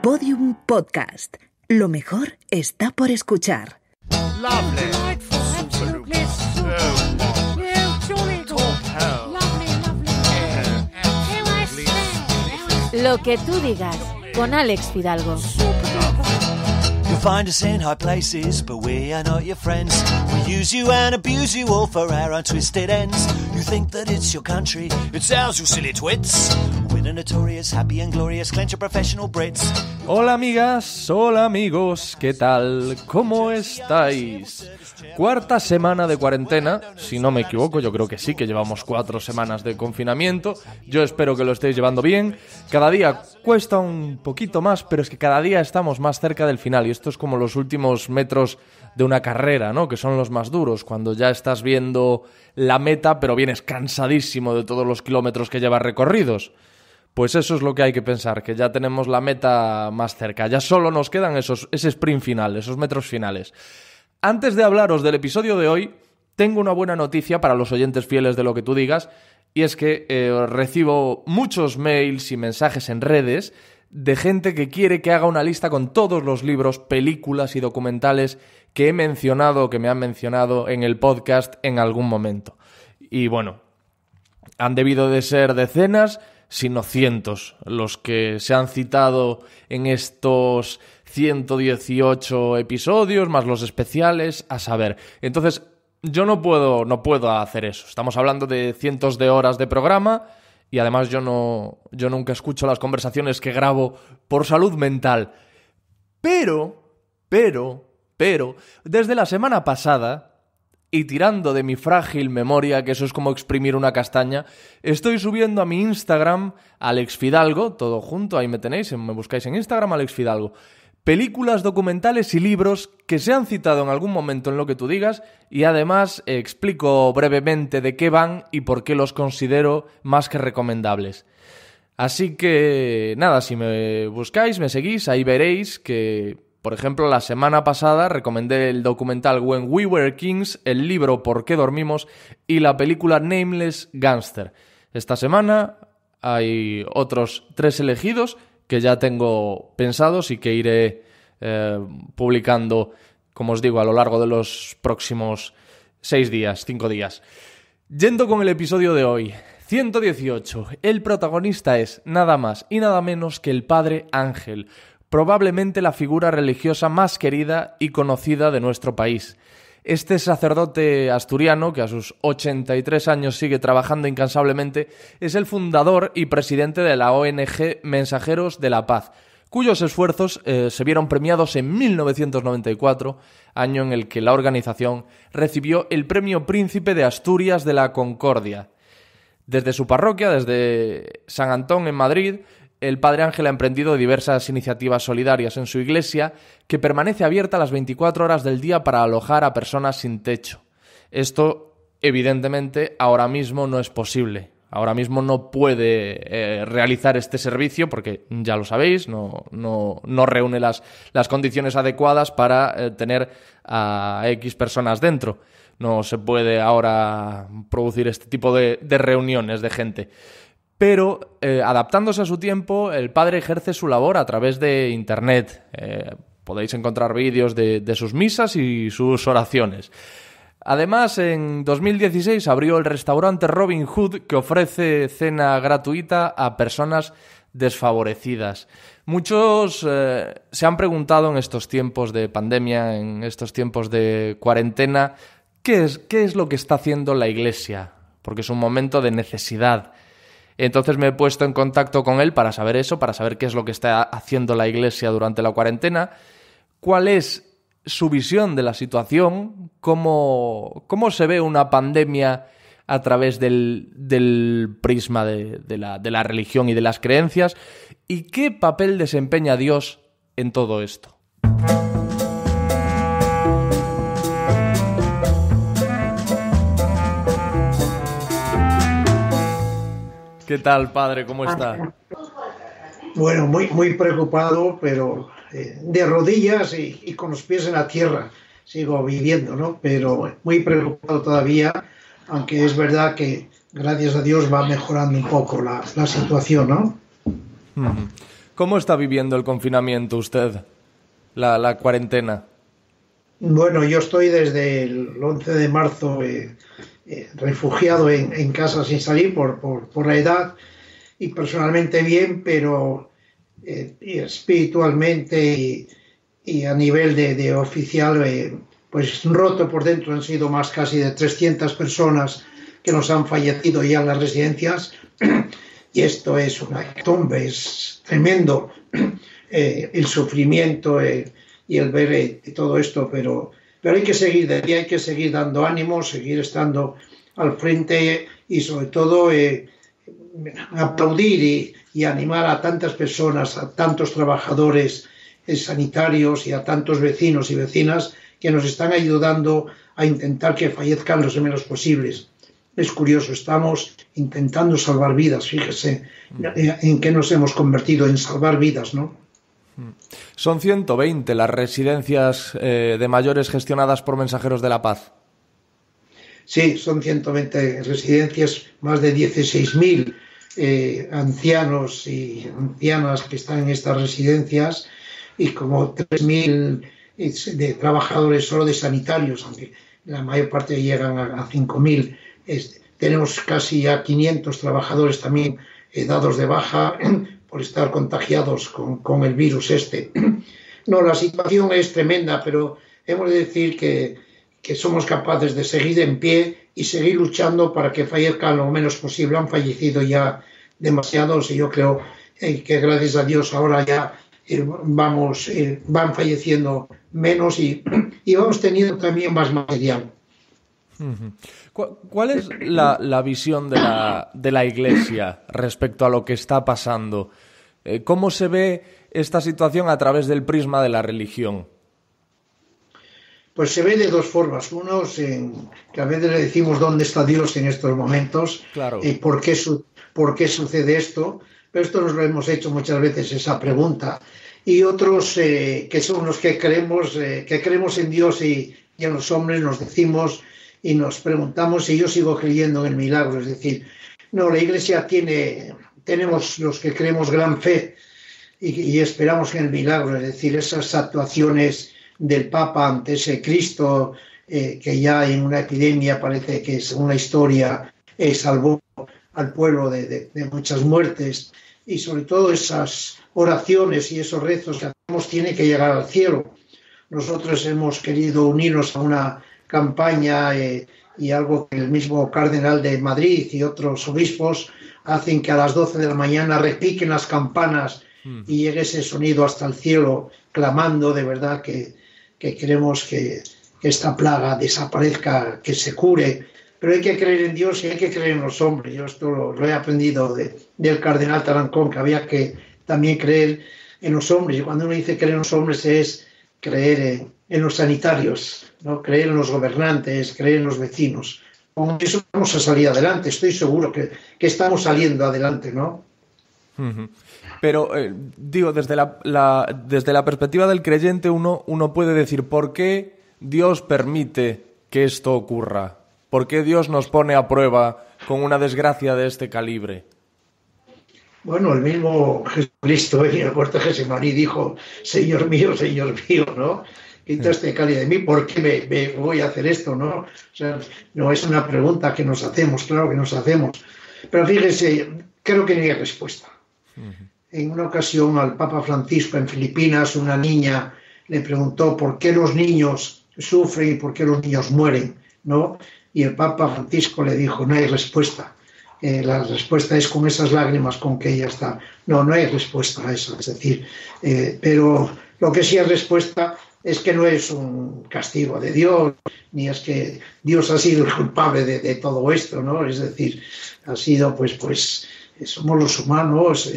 Podium Podcast. Lo mejor está por escuchar. Lo que tú digas, con Alex Fidalgo. You'll find us in high places, but we are not your friends. We use you and abuse you all for our own twisted ends. You think that it's your country, it's ours, you silly twits. We're the notorious, happy and glorious, clench of professional Brits. Hola amigas, hola amigos, ¿qué tal? ¿Cómo estáis? Cuarta semana de cuarentena, si no me equivoco, yo creo que sí, que llevamos 4 semanas de confinamiento. Yo espero que lo estéis llevando bien. Cada día cuesta un poquito más, pero es que cada día estamos más cerca del final. Y esto es como los últimos metros de una carrera, ¿no? Que son los más duros, cuando ya estás viendo la meta, pero vienes cansadísimo de todos los kilómetros que llevas recorridos. Pues eso es lo que hay que pensar, que ya tenemos la meta más cerca. Ya solo nos quedan ese sprint final, esos metros finales. Antes de hablaros del episodio de hoy, tengo una buena noticia para los oyentes fieles de Lo que tú digas, y es que recibo muchos mails y mensajes en redes de gente que quiere que haga una lista con todos los libros, películas y documentales que he mencionado, que me han mencionado en el podcast en algún momento. Y bueno, han debido de ser decenas, sino cientos, los que se han citado en estos 118 episodios, más los especiales, a saber. Entonces, yo no puedo hacer eso. Estamos hablando de cientos de horas de programa y además yo nunca escucho las conversaciones que grabo por salud mental. Pero, desde la semana pasada, y tirando de mi frágil memoria, que eso es como exprimir una castaña, estoy subiendo a mi Instagram, Alex Fidalgo, todo junto, ahí me tenéis, me buscáis en Instagram, Alex Fidalgo, películas, documentales y libros que se han citado en algún momento en Lo que tú digas, y además explico brevemente de qué van y por qué los considero más que recomendables. Así que, nada, si me buscáis, me seguís, ahí veréis que, por ejemplo, la semana pasada recomendé el documental When We Were Kings, el libro ¿Por qué dormimos? Y la película Nameless Gangster. Esta semana hay otros 3 elegidos que ya tengo pensados y que iré publicando, como os digo, a lo largo de los próximos 5 días. Yendo con el episodio de hoy, 118. El protagonista es nada más y nada menos que el Padre Ángel, probablemente la figura religiosa más querida y conocida de nuestro país. Este sacerdote asturiano, que a sus 83 años sigue trabajando incansablemente, es el fundador y presidente de la ONG Mensajeros de la Paz, cuyos esfuerzos se vieron premiados en 1994, año en el que la organización recibió el Premio Príncipe de Asturias de la Concordia. Desde su parroquia, desde San Antón en Madrid, el Padre Ángel ha emprendido diversas iniciativas solidarias en su iglesia que permanece abierta las 24 horas del día para alojar a personas sin techo. Esto, evidentemente, ahora mismo no es posible. Ahora mismo no puede realizar este servicio porque, ya lo sabéis, no reúne las condiciones adecuadas para tener a X personas dentro. No se puede ahora producir este tipo de reuniones de gente. Pero, adaptándose a su tiempo, el padre ejerce su labor a través de Internet. Podéis encontrar vídeos de sus misas y sus oraciones. Además, en 2016 abrió el restaurante Robin Hood, que ofrece cena gratuita a personas desfavorecidas. Muchos se han preguntado en estos tiempos de pandemia, en estos tiempos de cuarentena, ¿qué es lo que está haciendo la Iglesia? Porque es un momento de necesidad. Entonces me he puesto en contacto con él para saber eso, para saber qué es lo que está haciendo la Iglesia durante la cuarentena, cuál es su visión de la situación, cómo se ve una pandemia a través del prisma de la religión y de las creencias, y qué papel desempeña Dios en todo esto. ¿Qué tal, padre? ¿Cómo está? Bueno, muy preocupado, pero de rodillas y con los pies en la tierra sigo viviendo, ¿no? Pero muy preocupado todavía, aunque es verdad que, gracias a Dios, va mejorando un poco la situación, ¿no? ¿Cómo está viviendo el confinamiento usted? La cuarentena. Bueno, yo estoy desde el 11 de marzo refugiado en casa sin salir por la edad, y personalmente bien, pero y espiritualmente y a nivel de oficial, pues roto por dentro. Han sido más casi de 300 personas que nos han fallecido ya en las residencias, y esto es una hecatombe, es tremendo el sufrimiento y el ver todo esto, pero hay que seguir de aquí, hay que seguir dando ánimo, seguir estando al frente y sobre todo aplaudir y animar a tantas personas, a tantos trabajadores sanitarios y a tantos vecinos y vecinas que nos están ayudando a intentar que fallezcan los menos posibles. Es curioso, estamos intentando salvar vidas, fíjese en qué nos hemos convertido, en salvar vidas, ¿no? Son 120 las residencias de mayores gestionadas por Mensajeros de la Paz. Sí, son 120 residencias, más de 16.000 ancianos y ancianas que están en estas residencias, y como 3.000 de trabajadores solo de sanitarios, aunque la mayor parte llegan a 5.000. Tenemos casi a 500 trabajadores también dados de baja por estar contagiados con el virus este. No, la situación es tremenda, pero hemos de decir que somos capaces de seguir en pie y seguir luchando para que fallezcan lo menos posible. Han fallecido ya demasiados y yo creo que gracias a Dios ahora ya van falleciendo menos y vamos teniendo también más material. ¿Cuál es la visión de la Iglesia respecto a lo que está pasando? ¿Cómo se ve esta situación a través del prisma de la religión? Pues se ve de dos formas. Uno, que a veces le decimos dónde está Dios en estos momentos, claro. Y por qué sucede esto. Pero esto nos lo hemos hecho muchas veces, esa pregunta. Y otros que son los que creemos en Dios y en los hombres, nos decimos y nos preguntamos si yo sigo creyendo en el milagro. Es decir, no, la Iglesia tenemos los que creemos gran fe y esperamos en el milagro. Es decir, esas actuaciones del Papa ante ese Cristo que ya en una epidemia parece que, según la historia, salvó al pueblo de muchas muertes, y sobre todo esas oraciones y esos rezos que hacemos tienen que llegar al cielo. Nosotros hemos querido unirnos a una campaña y algo que el mismo cardenal de Madrid y otros obispos hacen, que a las 12 de la mañana repiquen las campanas y llegue ese sonido hasta el cielo, clamando de verdad que queremos que esta plaga desaparezca, que se cure. Pero hay que creer en Dios y hay que creer en los hombres. Yo esto lo he aprendido del cardenal Tarancón, que había que también creer en los hombres. Y cuando uno dice creer en los hombres es creer en los sanitarios, ¿no? Creer en los gobernantes, creer en los vecinos. Con eso vamos a salir adelante. Estoy seguro que estamos saliendo adelante, ¿no? Pero, digo, desde la perspectiva del creyente uno puede decir, ¿por qué Dios permite que esto ocurra? ¿Por qué Dios nos pone a prueba con una desgracia de este calibre? Bueno, el mismo Jesucristo en el huerto de Getsemaní dijo, Señor mío, ¿no? Quita este cáliz de mí, ¿por qué me voy a hacer esto, no? O sea, no es una pregunta que nos hacemos, claro que nos hacemos. Pero fíjese, creo que no hay respuesta. En una ocasión al Papa Francisco en Filipinas, una niña le preguntó por qué los niños sufren y por qué los niños mueren, ¿no? Y el Papa Francisco le dijo, no hay respuesta. La respuesta es con esas lágrimas con que ella está. No hay respuesta a eso. Es decir, pero lo que sí hay respuesta es que no es un castigo de Dios, ni es que Dios ha sido el culpable de todo esto, ¿no? Es decir, ha sido, pues somos los humanos,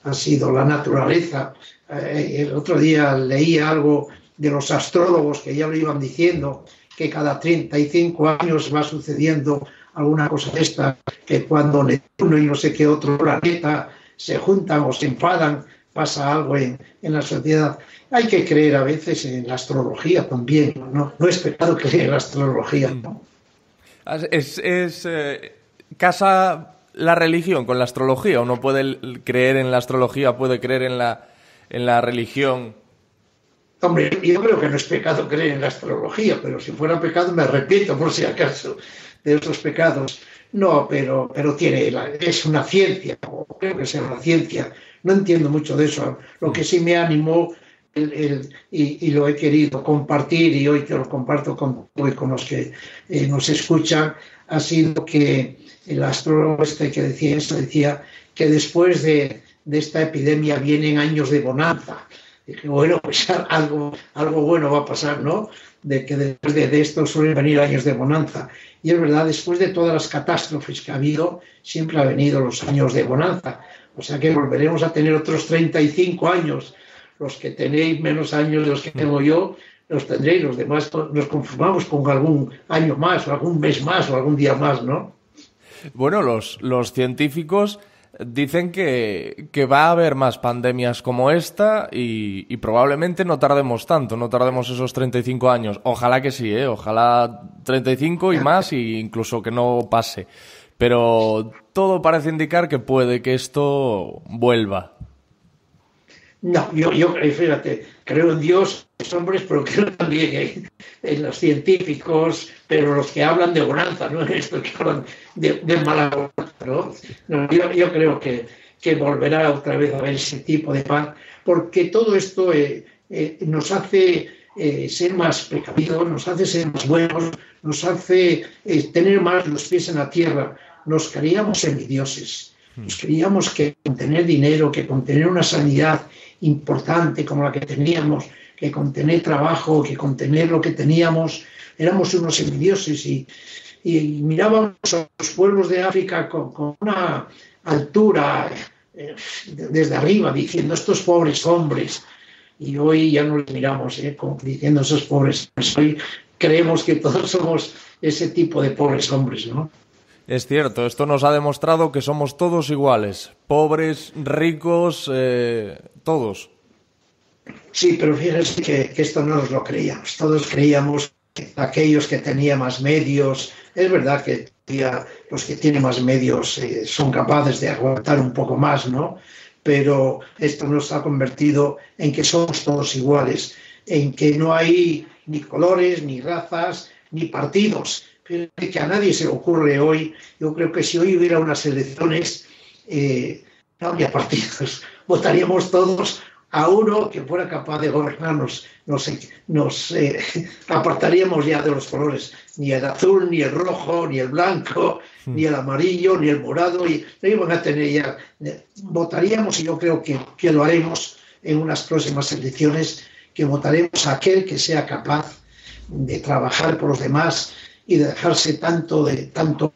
ha sido la naturaleza. El otro día leí algo de los astrólogos que ya lo iban diciendo, que cada 35 años va sucediendo alguna cosa de esta, que cuando Neptuno y no sé qué otro planeta se juntan o se enfadan, pasa algo en la sociedad. Hay que creer a veces en la astrología también, no es pecado creer en la astrología, ¿no? Casa la religión con la astrología? ¿Uno puede creer en la astrología, puede creer en la religión? Hombre, yo creo que no es pecado creer en la astrología, pero si fuera pecado me arrepiento por si acaso de esos pecados. No, pero es una ciencia, o creo que sea una ciencia. No entiendo mucho de eso. Lo que sí me animó y lo he querido compartir, y hoy te lo comparto con los que nos escuchan, ha sido que el astrólogo que decía que después de esta epidemia vienen años de bonanza. Dije, bueno, pues algo bueno va a pasar, ¿no? De que después de esto suelen venir años de bonanza. Y es verdad, después de todas las catástrofes que ha habido, siempre han venido los años de bonanza. O sea que volveremos a tener otros 35 años. Los que tenéis menos años de los que tengo yo, los tendréis. Los demás nos conformamos con algún año más, o algún mes más, o algún día más, ¿no? Bueno, los científicos dicen que va a haber más pandemias como esta y probablemente no tardemos tanto, no tardemos esos 35 años. Ojalá que sí, ojalá 35 y más, e incluso que no pase. Pero todo parece indicar que puede que esto vuelva. No, yo fíjate, creo en Dios, en los hombres, pero creo también en los científicos, pero los que hablan de bonanza, no en estos que hablan de mala bonanza, ¿no? No, yo creo que volverá otra vez a haber ese tipo de paz, porque todo esto nos hace ser más precavidos, nos hace ser más buenos, nos hace tener más los pies en la tierra. Nos creíamos semidioses, nos creíamos que con tener dinero, que con tener una sanidad importante como la que teníamos, que con tener trabajo, que con tener lo que teníamos, éramos unos semidioses y mirábamos a los pueblos de África con una altura desde arriba, diciendo estos pobres hombres, y hoy ya no los miramos diciendo esos pobres hombres. Hoy creemos que todos somos ese tipo de pobres hombres, ¿no? Es cierto, esto nos ha demostrado que somos todos iguales, pobres, ricos, todos. Sí, pero fíjense que esto no nos lo creíamos. Todos creíamos que aquellos que tenían más medios, es verdad que los que tienen más medios son capaces de aguantar un poco más, ¿no? Pero esto nos ha convertido en que somos todos iguales, en que no hay ni colores, ni razas, ni partidos. Que a nadie se le ocurre hoy. Yo creo que si hoy hubiera unas elecciones, no habría partidos. Votaríamos todos a uno que fuera capaz de gobernarnos. Nos apartaríamos ya de los colores. Ni el azul, ni el rojo, ni el blanco, ni el amarillo, ni el morado. Y no iban a tener ya. Votaríamos, y yo creo que lo haremos en unas próximas elecciones, que votaremos a aquel que sea capaz de trabajar por los demás y de dejarse tanto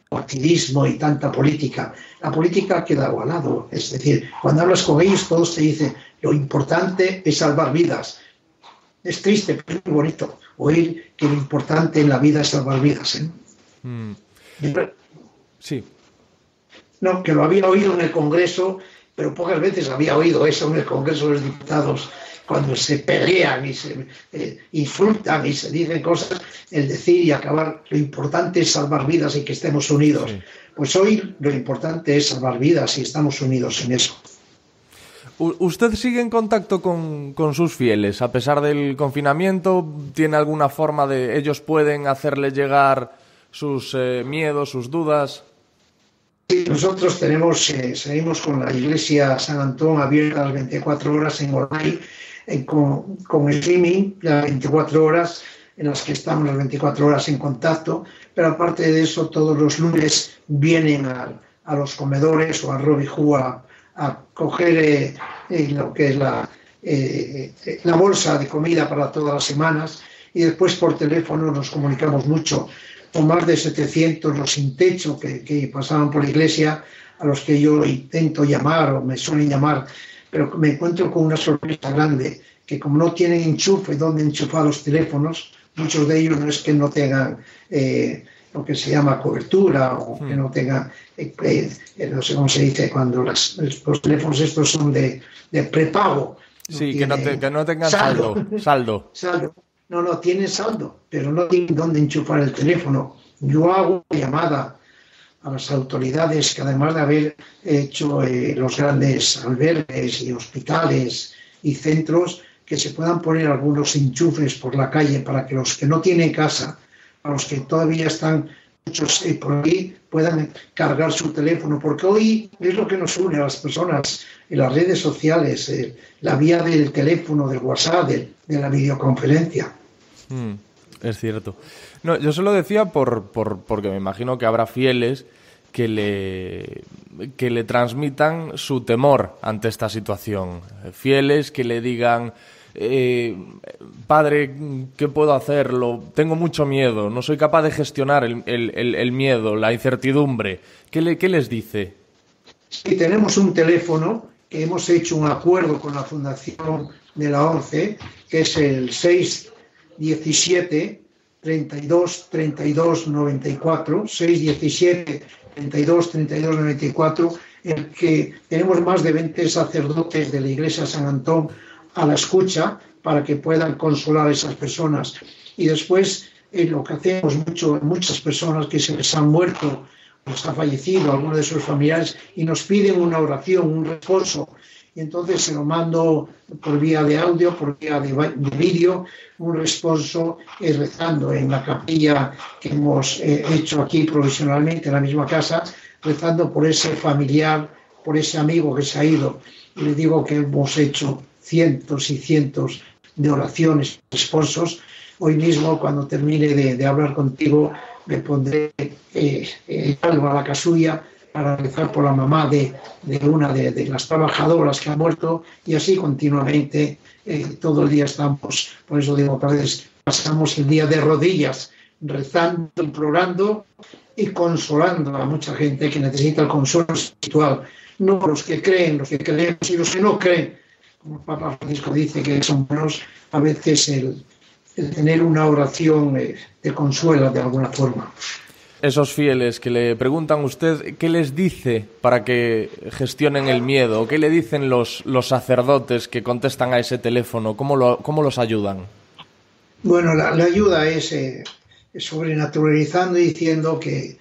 partidismo y tanta política. La política ha quedado al lado. Es decir, cuando hablas con ellos, todos te dicen lo importante es salvar vidas. Es triste, pero es muy bonito oír que lo importante en la vida es salvar vidas. Sí. No, que lo había oído en el Congreso, pero pocas veces había oído eso en el Congreso de los Diputados, cuando se pelean y se insultan y se dicen cosas, el decir y acabar, lo importante es salvar vidas y que estemos unidos. Sí. Pues hoy lo importante es salvar vidas y estamos unidos en eso. ¿Usted sigue en contacto con sus fieles? A pesar del confinamiento, ¿tiene alguna forma de ellos pueden hacerle llegar sus miedos, sus dudas? Sí, nosotros seguimos con la iglesia San Antón abierta las 24 horas en online, con streaming las 24 horas, en las que estamos las 24 horas en contacto, pero aparte de eso, todos los lunes vienen a los comedores o a Robijú a coger lo que es la bolsa de comida para todas las semanas, y después por teléfono nos comunicamos mucho con más de 700 los sin techo que pasaban por la iglesia, a los que yo intento llamar o me suelen llamar, pero me encuentro con una sorpresa grande, que como no tienen enchufe donde enchufar los teléfonos, muchos de ellos no es que no tengan lo que se llama cobertura o que no tengan, no sé cómo se dice, cuando los teléfonos estos son de prepago. Sí, que no tengan saldo. No tienen saldo, pero no tienen dónde enchufar el teléfono. Yo hago una llamada a las autoridades que, además de haber hecho los grandes albergues y hospitales y centros, que se puedan poner algunos enchufes por la calle para que los que no tienen casa, a los que todavía están muchos por ahí, puedan cargar su teléfono, porque hoy es lo que nos une a las personas en las redes sociales, la vía del teléfono, del WhatsApp, de la videoconferencia. Es cierto. No, yo se lo decía porque me imagino que habrá fieles que le transmitan su temor ante esta situación. Fieles que le digan, padre, ¿qué puedo hacer? Tengo mucho miedo, no soy capaz de gestionar el miedo, la incertidumbre. ¿Qué les dice? Sí, tenemos un teléfono que hemos hecho un acuerdo con la Fundación de la ONCE, que es el 617 32 32 94, 617 32 32 94, en el que tenemos más de 20 sacerdotes de la Iglesia San Antón a la escucha para que puedan consolar a esas personas. Y después lo que hacemos muchas personas que se les han muerto, les ha fallecido alguno de sus familiares y nos piden una oración, un reposo. Y entonces se lo mando por vía de audio, por vía de vídeo, un responso rezando en la capilla que hemos hecho aquí provisionalmente en la misma casa, rezando por ese familiar, por ese amigo que se ha ido. Y le digo que hemos hecho cientos y cientos de oraciones, responsos. Hoy mismo, cuando termine de hablar contigo, me pondré algo a la casulla para rezar por la mamá de una de las trabajadoras que ha muerto, y así continuamente todo el día estamos. Por eso digo que a veces pasamos el día de rodillas rezando, implorando y consolando a mucha gente que necesita el consuelo espiritual. No los que creen, los que creemos y los que no creen. Como el Papa Francisco dice que son buenos, a veces el tener una oración te consuela de alguna forma. Esos fieles que le preguntan a usted, ¿qué les dice para que gestionen el miedo? ¿Qué le dicen los sacerdotes que contestan a ese teléfono? ¿Cómo los ayudan? Bueno, la ayuda es sobrenaturalizando y diciendo que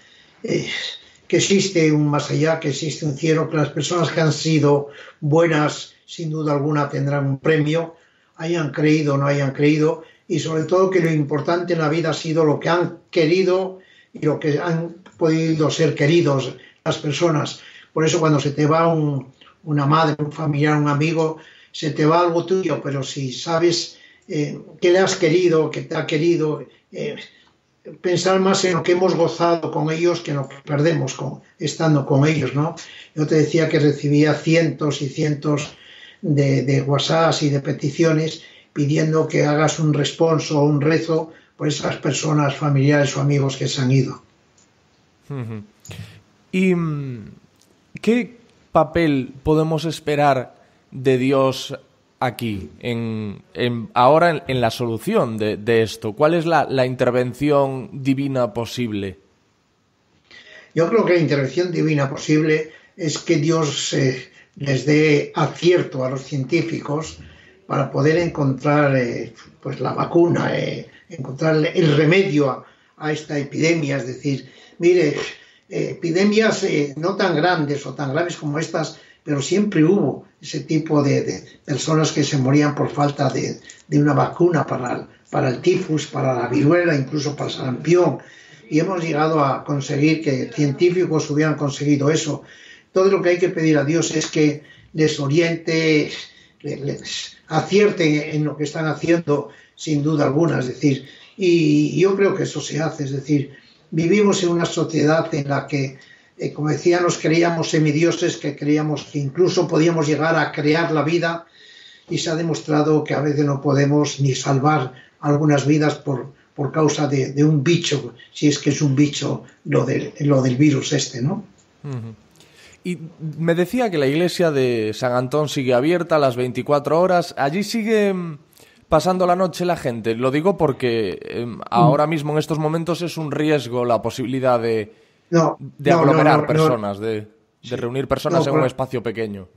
existe un más allá, que existe un cielo, que las personas que han sido buenas, sin duda alguna, tendrán un premio, hayan creído o no hayan creído, y sobre todo que lo importante en la vida ha sido lo que han querido y lo que han podido ser queridos las personas. Por eso cuando se te va una madre, un familiar, un amigo, se te va algo tuyo, pero si sabes que le has querido, que te ha querido, pensar más en lo que hemos gozado con ellos que en lo que perdemos estando con ellos, ¿no? Yo te decía que recibía cientos y cientos de WhatsApps y de peticiones pidiendo que hagas un responso o un rezo por esas personas, familiares o amigos que se han ido. ¿Y qué papel podemos esperar de Dios aquí, ahora en la solución de esto? ¿Cuál es la intervención divina posible? Yo creo que la intervención divina posible es que Dios les dé acierto a los científicos para poder encontrar pues la vacuna, encontrar el remedio a esta epidemia. Es decir, mire, epidemias no tan grandes o tan graves como estas, pero siempre hubo ese tipo de personas que se morían por falta de una vacuna para el tifus, para la viruela, incluso para el sarampión. Y hemos llegado a conseguir que científicos hubieran conseguido eso. Todo lo que hay que pedir a Dios es que les oriente, les acierte en lo que están haciendo, sin duda alguna. Es decir, y yo creo que eso se hace. Es decir, vivimos en una sociedad en la que, como decía, nos creíamos semidioses, que creíamos que incluso podíamos llegar a crear la vida, y se ha demostrado que a veces no podemos ni salvar algunas vidas por causa de un bicho, si es que es un bicho lo del virus este, ¿no? Uh-huh. Y me decía que la iglesia de San Antón sigue abierta a las 24 horas. ¿Allí sigue pasando la noche la gente? Lo digo porque ahora mismo, en estos momentos, es un riesgo la posibilidad de aglomerar personas, de reunir personas en un espacio pequeño.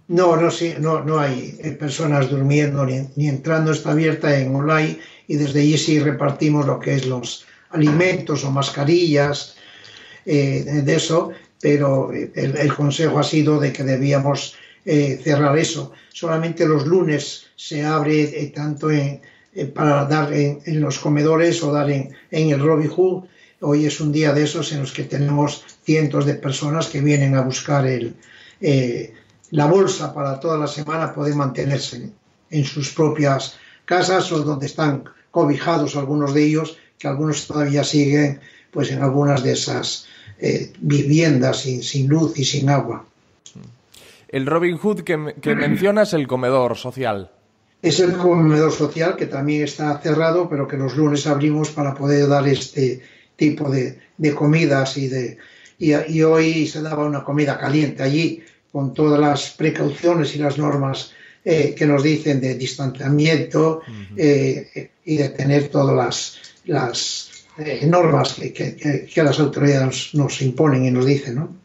No hay personas durmiendo ni entrando. Está abierta en online, y desde allí sí repartimos lo que es los alimentos o mascarillas. de eso, pero el consejo ha sido de que debíamos cerrar eso. Solamente los lunes se abre tanto para dar en los comedores o dar en el Robin Hood. Hoy es un día de esos en los que tenemos cientos de personas que vienen a buscar la bolsa para toda la semana poder mantenerse en sus propias casas o donde están cobijados algunos de ellos, que algunos todavía siguen pues en algunas de esas viviendas sin luz y sin agua. El Robin Hood que mencionas, el comedor social. Es el comedor social que también está cerrado, pero que los lunes abrimos para poder dar este tipo de comidas y hoy se daba una comida caliente allí con todas las precauciones y las normas que nos dicen de distanciamiento y de tener todas las normas que las autoridades nos imponen y nos dicen, ¿no?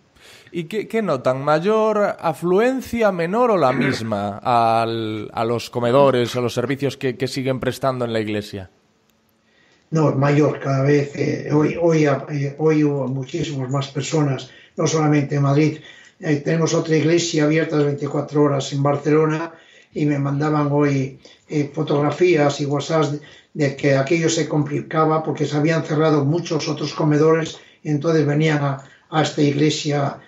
¿Y qué notan? ¿Mayor afluencia, menor o la misma a los comedores o los servicios que siguen prestando en la iglesia? No, mayor cada vez. Hoy hubo muchísimas más personas, no solamente en Madrid. Tenemos otra iglesia abierta las 24 horas en Barcelona y me mandaban hoy fotografías y WhatsApp de que aquello se complicaba porque se habían cerrado muchos otros comedores y entonces venían a esta iglesia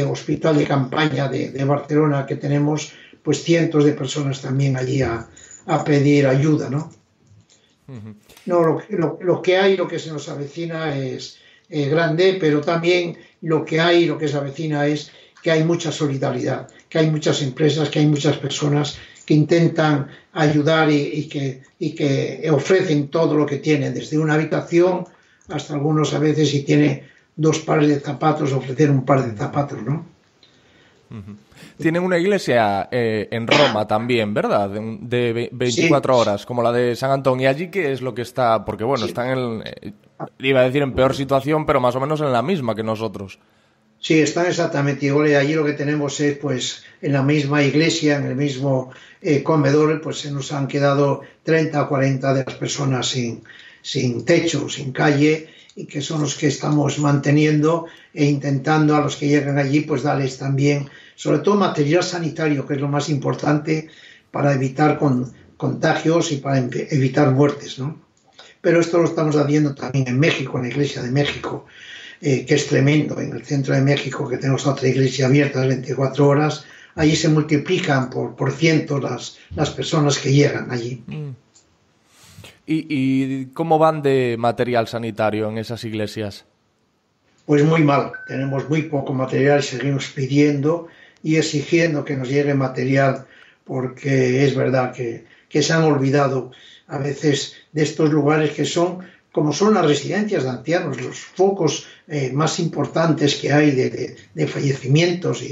hospital de campaña de Barcelona que tenemos pues cientos de personas también allí a pedir ayuda, ¿no? No, lo que hay, lo que se nos avecina es grande, pero también lo que se avecina es que hay mucha solidaridad, que hay muchas empresas, que hay muchas personas que intentan ayudar y que ofrecen todo lo que tienen, desde una habitación hasta algunos a veces si tiene 2 pares de zapatos, ofrecer un par de zapatos, ¿no? Tienen una iglesia en Roma también, ¿verdad? De 24 horas, como la de San Antonio. ¿Y allí qué es lo que está? Porque, bueno, están iba a decir en peor situación, pero más o menos en la misma que nosotros. Sí, están exactamente igual. Allí lo que tenemos es, pues, en la misma iglesia, en el mismo comedor, pues se nos han quedado 30 o 40 de las personas sin techo, sin calle, y que son los que estamos manteniendo e intentando a los que llegan allí, pues darles también, sobre todo material sanitario, que es lo más importante para evitar contagios y para evitar muertes, ¿no? Pero esto lo estamos haciendo también en México, en la Iglesia de México, que es tremendo. En el centro de México, que tenemos otra iglesia abierta las 24 horas, allí se multiplican por cientos las personas que llegan allí. ¿Y cómo van de material sanitario en esas iglesias? Pues muy mal, tenemos muy poco material y seguimos pidiendo y exigiendo que nos llegue material porque es verdad que se han olvidado a veces de estos lugares que son, como son las residencias de ancianos, los focos más importantes que hay de fallecimientos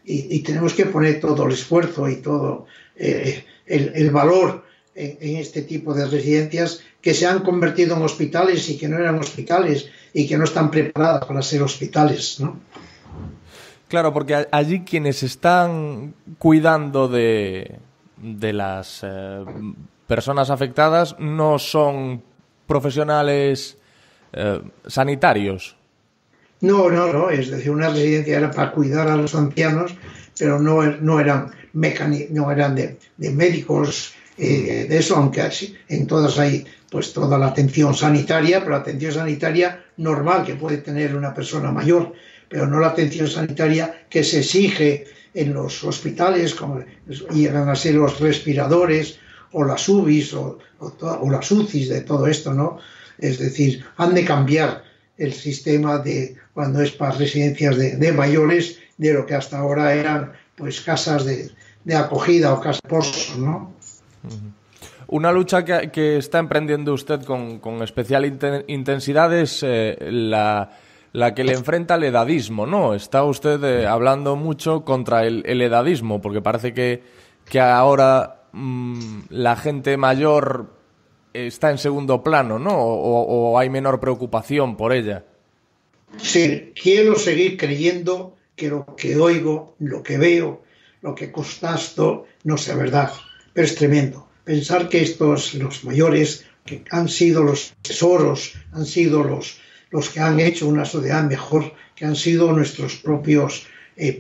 y tenemos que poner todo el esfuerzo y todo el valor en este tipo de residencias que se han convertido en hospitales y que no eran hospitales y que no están preparadas para ser hospitales, ¿no? Claro, porque allí quienes están cuidando de las personas afectadas no son profesionales sanitarios. No, es decir, una residencia era para cuidar a los ancianos, pero no eran de médicos de eso, aunque en todas hay pues toda la atención sanitaria, pero la atención sanitaria normal que puede tener una persona mayor, pero no la atención sanitaria que se exige en los hospitales, como llegan a ser los respiradores o las UBIs o las UCIs de todo esto, ¿no? Es decir, han de cambiar el sistema de cuando es para residencias de mayores de lo que hasta ahora eran pues casas de acogida o casas pozo, ¿no? Una lucha que está emprendiendo usted con especial intensidad es la que le enfrenta al edadismo, ¿no? Está usted hablando mucho contra el edadismo, porque parece que ahora la gente mayor está en segundo plano, ¿no? O hay menor preocupación por ella. Sí, quiero seguir creyendo que lo que oigo, lo que veo, lo que constato, no sea verdad. Pero es tremendo. Pensar que los mayores, que han sido los tesoros, han sido los los que han hecho una sociedad mejor, que han sido nuestros propios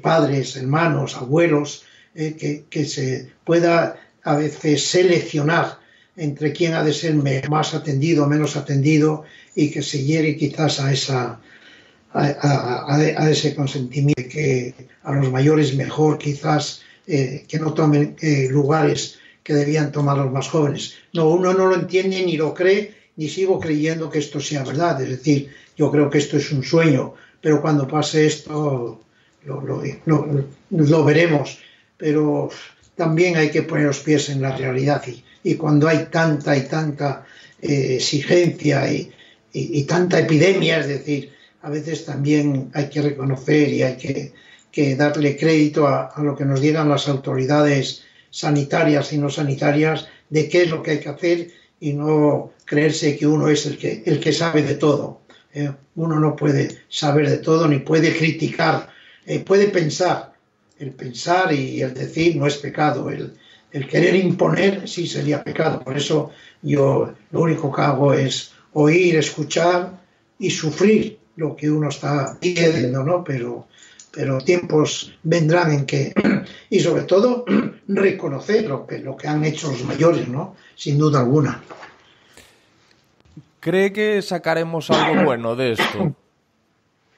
padres, hermanos, abuelos, que se pueda a veces seleccionar entre quién ha de ser más atendido o menos atendido, y que se llegue quizás a ese consentimiento, que a los mayores mejor quizás que no tomen lugares que debían tomar los más jóvenes. No, uno no lo entiende ni lo cree, ni sigo creyendo que esto sea verdad. Es decir, yo creo que esto es un sueño, pero cuando pase esto lo veremos. Pero también hay que poner los pies en la realidad, y cuando hay tanta exigencia y tanta epidemia, es decir, a veces también hay que reconocer y hay que darle crédito a lo que nos digan las autoridades sanitarias y no sanitarias de qué es lo que hay que hacer, y no creerse que uno es el que sabe de todo. Uno no puede saber de todo ni puede criticar, puede pensar. El pensar y el decir no es pecado, el querer imponer sí sería pecado. Por eso yo lo único que hago es oír, escuchar y sufrir lo que uno está pidiendo, ¿no? Pero tiempos vendrán en que, y sobre todo, reconocer lo que han hecho los mayores, ¿no? Sin duda alguna. ¿Cree que sacaremos algo bueno de esto?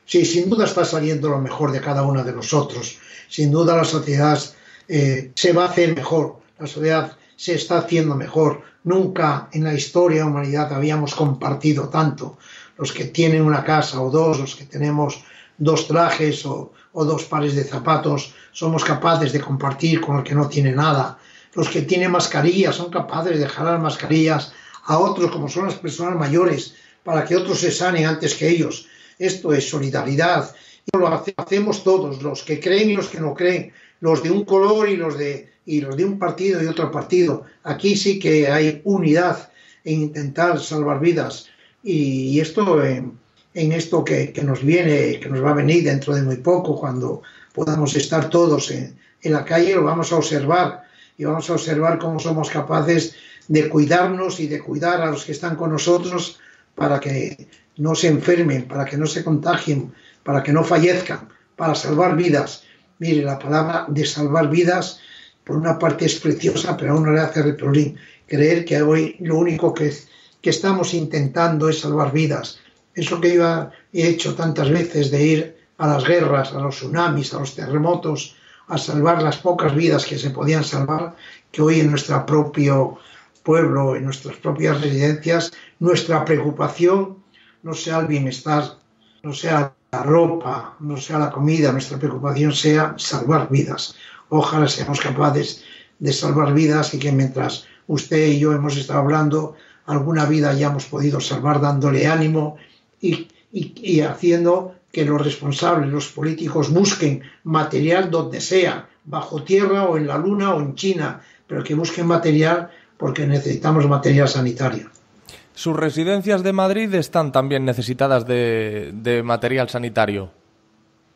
Sí, sin duda está saliendo lo mejor de cada uno de nosotros. Sin duda la sociedad se va a hacer mejor, la sociedad se está haciendo mejor. Nunca en la historia de la humanidad habíamos compartido tanto. Los que tienen una casa o dos, los que tenemos 2 trajes o 2 pares de zapatos, somos capaces de compartir con el que no tiene nada. Los que tienen mascarillas son capaces de jalar mascarillas a otros, como son las personas mayores, para que otros se sanen antes que ellos. Esto es solidaridad, y lo hacemos todos, los que creen y los que no creen, los de un color y los de un partido y otro partido. Aquí sí que hay unidad en intentar salvar vidas, y esto en esto que nos viene, que nos va a venir dentro de muy poco, cuando podamos estar todos en la calle, lo vamos a observar, y vamos a observar cómo somos capaces de cuidarnos y de cuidar a los que están con nosotros, para que no se enfermen, para que no se contagien, para que no fallezcan, para salvar vidas. Mire, la palabra de salvar vidas, por una parte es preciosa, pero a uno le hace repelín. Creer que hoy lo único que estamos intentando es salvar vidas. Eso que yo he hecho tantas veces, de ir a las guerras, a los tsunamis, a los terremotos, a salvar las pocas vidas que se podían salvar, que hoy en nuestro propio pueblo, en nuestras propias residencias, nuestra preocupación no sea el bienestar, no sea la ropa, no sea la comida, nuestra preocupación sea salvar vidas. Ojalá seamos capaces de salvar vidas, y que mientras usted y yo hemos estado hablando, alguna vida hayamos podido salvar, dándole ánimo y haciendo que los responsables, los políticos, busquen material donde sea, bajo tierra o en la luna o en China, pero que busquen material, porque necesitamos material sanitario. ¿Sus residencias de Madrid están también necesitadas de material sanitario?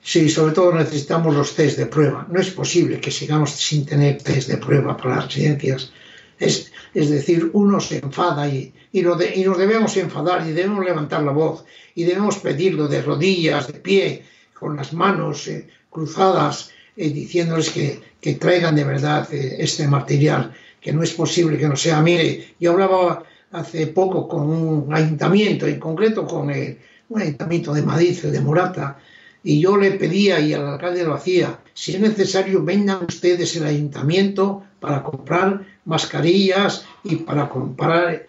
Sí, sobre todo necesitamos los test de prueba. No es posible que sigamos sin tener test de prueba para las residencias. Es decir, uno se enfada y nos debemos enfadar, y debemos levantar la voz, y debemos pedirlo de rodillas, de pie, con las manos cruzadas, diciéndoles que traigan de verdad este material, que no es posible que no sea. Mire, yo hablaba hace poco con un ayuntamiento, en concreto con un ayuntamiento de Madrid, el de Morata, y yo le pedía, y al alcalde lo hacía, si es necesario, vengan ustedes el ayuntamiento para comprar mascarillas y para comprar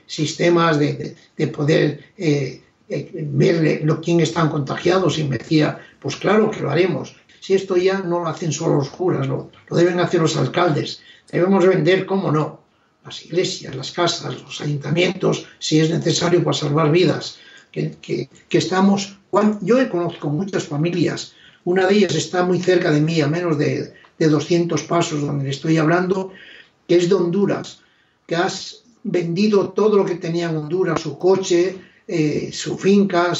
sistemas de poder ver quién están contagiados, y me decía, pues claro que lo haremos. Si esto ya no lo hacen solo los curas, lo deben hacer los alcaldes. Debemos vender, cómo no, las iglesias, las casas, los ayuntamientos, si es necesario, para salvar vidas. Que estamos... Yo conozco muchas familias, una de ellas está muy cerca de mí, a menos de 200 pasos donde le estoy hablando, que es de Honduras, que has vendido todo lo que tenía en Honduras, su coche, su finca,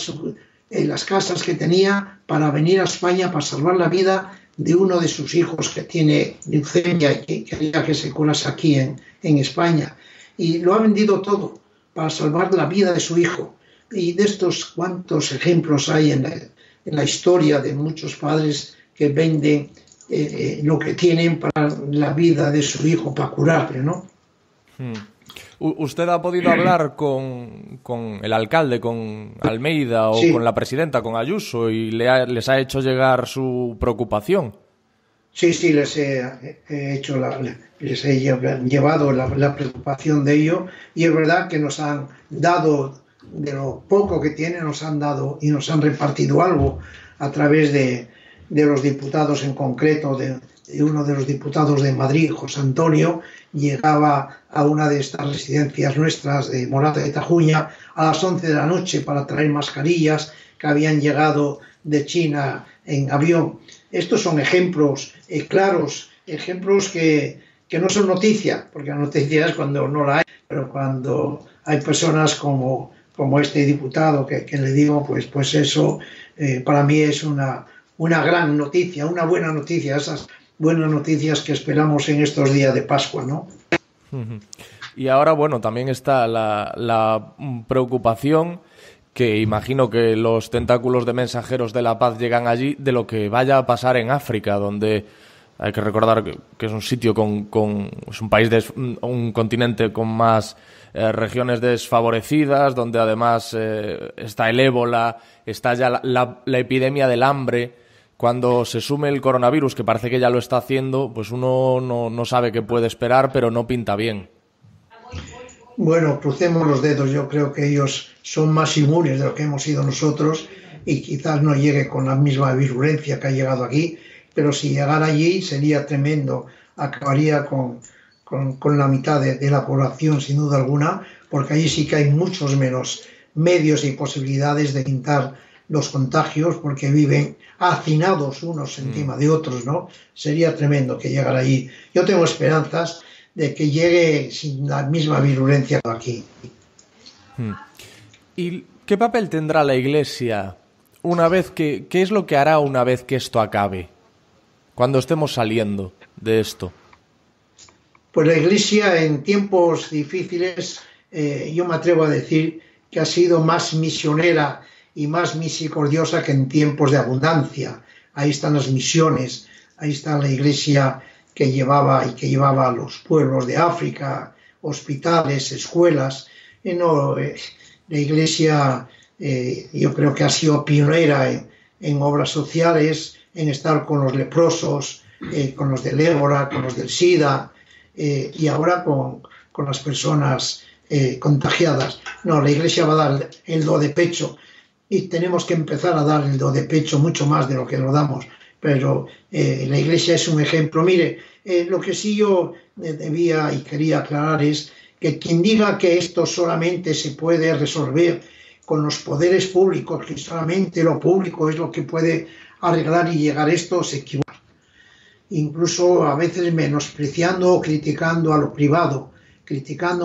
las casas que tenía, para venir a España para salvar la vida de uno de sus hijos que tiene leucemia y que quería que se curase aquí en España. Y lo ha vendido todo para salvar la vida de su hijo. Y de estos cuantos ejemplos hay en la historia de muchos padres que venden lo que tienen para la vida de su hijo, para curarle, ¿no? ¿Usted ha podido hablar con el alcalde, con Almeida o sí, con la presidenta, con Ayuso, y les ha hecho llegar su preocupación? Sí, les he llevado la preocupación de ello, y es verdad que nos han dado, de lo poco que tienen, nos han dado y nos han repartido algo a través de los diputados, en concreto de uno de los diputados de Madrid, José Antonio. Llegaba a una de estas residencias nuestras de Morata de Tajuña a las 11 de la noche para traer mascarillas que habían llegado de China en avión. Estos son ejemplos claros, ejemplos que no son noticia, porque la noticia es cuando no la hay, pero cuando hay personas como este diputado que le digo, pues eso para mí es una gran noticia, una buena noticia, esas buenas noticias que esperamos en estos días de Pascua, ¿no? Y ahora, bueno, también está la preocupación, que imagino que los tentáculos de mensajeros de la paz llegan allí, de lo que vaya a pasar en África, donde hay que recordar que es un sitio es un país, un continente con más regiones desfavorecidas, donde además está el ébola, está ya la epidemia del hambre. Cuando se sume el coronavirus, que parece que ya lo está haciendo, pues uno no sabe qué puede esperar, pero no pinta bien. Bueno, crucemos los dedos. Yo creo que ellos son más inmunes de lo que hemos sido nosotros, y quizás no llegue con la misma virulencia que ha llegado aquí, pero si llegara allí sería tremendo. Acabaría con la mitad de la población, sin duda alguna, porque allí sí que hay muchos menos medios y posibilidades de evitar los contagios, porque viven hacinados unos encima de otros, ¿no? Sería tremendo que llegara allí. Yo tengo esperanzas de que llegue sin la misma virulencia que aquí. ¿Y qué papel tendrá la Iglesia una vez qué es lo que hará una vez que esto acabe, cuando estemos saliendo de esto? Pues la Iglesia en tiempos difíciles, yo me atrevo a decir que ha sido más misionera y más misericordiosa que en tiempos de abundancia. Ahí están las misiones, ahí está la Iglesia que llevaba a los pueblos de África, hospitales, escuelas. La Iglesia yo creo que ha sido pionera en obras sociales, en estar con los leprosos, con los del ébola, con los del SIDA, y ahora con las personas contagiadas. No, la Iglesia va a dar el do de pecho, y tenemos que empezar a dar el do de pecho mucho más de lo que lo damos, pero la Iglesia es un ejemplo. Mire, lo que sí yo debía y quería aclarar es que quien diga que esto solamente se puede resolver con los poderes públicos, que solamente lo público es lo que puede arreglar y llegar a esto, se equivoca. Incluso a veces menospreciando o criticando a lo privado,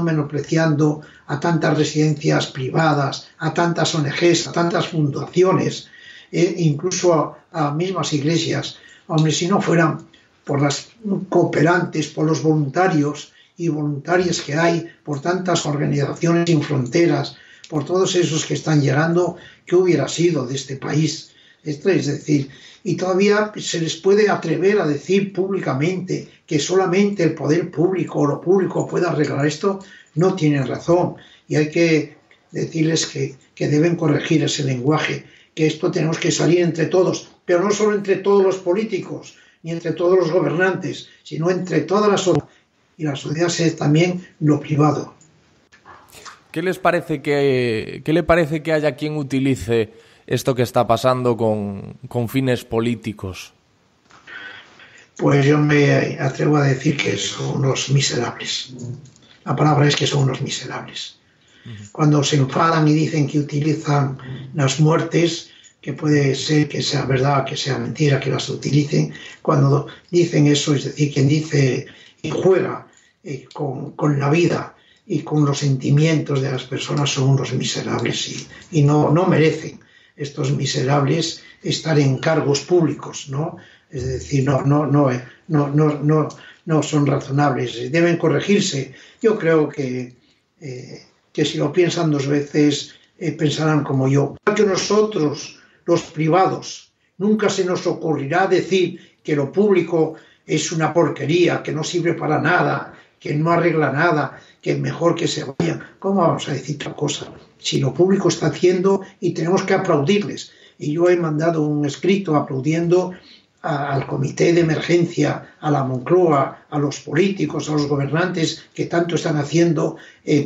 menospreciando a tantas residencias privadas, a tantas ONGs, a tantas fundaciones, incluso a mismas iglesias. Hombre, si no fueran por las cooperantes, por los voluntarios y voluntarias que hay, por tantas organizaciones sin fronteras, por todos esos que están llegando, ¿qué hubiera sido de este país? Es decir, y todavía se les puede atrever a decir públicamente que solamente el poder público o lo público puede arreglar esto. No tienen razón, y hay que decirles que deben corregir ese lenguaje, que esto tenemos que salir entre todos, pero no solo entre todos los políticos ni entre todos los gobernantes, sino entre toda la sociedad, y la sociedad es también lo privado. ¿Qué le parece que haya quien utilice esto que está pasando con fines políticos? Pues yo me atrevo a decir que son unos miserables. La palabra es que son unos miserables. Cuando se enfadan y dicen que utilizan las muertes, que puede ser que sea verdad, que sea mentira, que las utilicen, cuando dicen eso, es decir, quien dice y juega con la vida y con los sentimientos de las personas, son unos miserables, y no merecen estos miserables estar en cargos públicos, ¿no? Es decir, no son razonables, deben corregirse. Yo creo que si lo piensan dos veces, pensarán como yo. Que nosotros, los privados, nunca se nos ocurrirá decir que lo público es una porquería, que no sirve para nada, que no arregla nada, que es mejor que se vayan. ¿Cómo vamos a decir tal cosa? Si lo público está haciendo y tenemos que aplaudirles. Y yo he mandado un escrito aplaudiendo al comité de emergencia, a la Moncloa, a los políticos, a los gobernantes que tanto están haciendo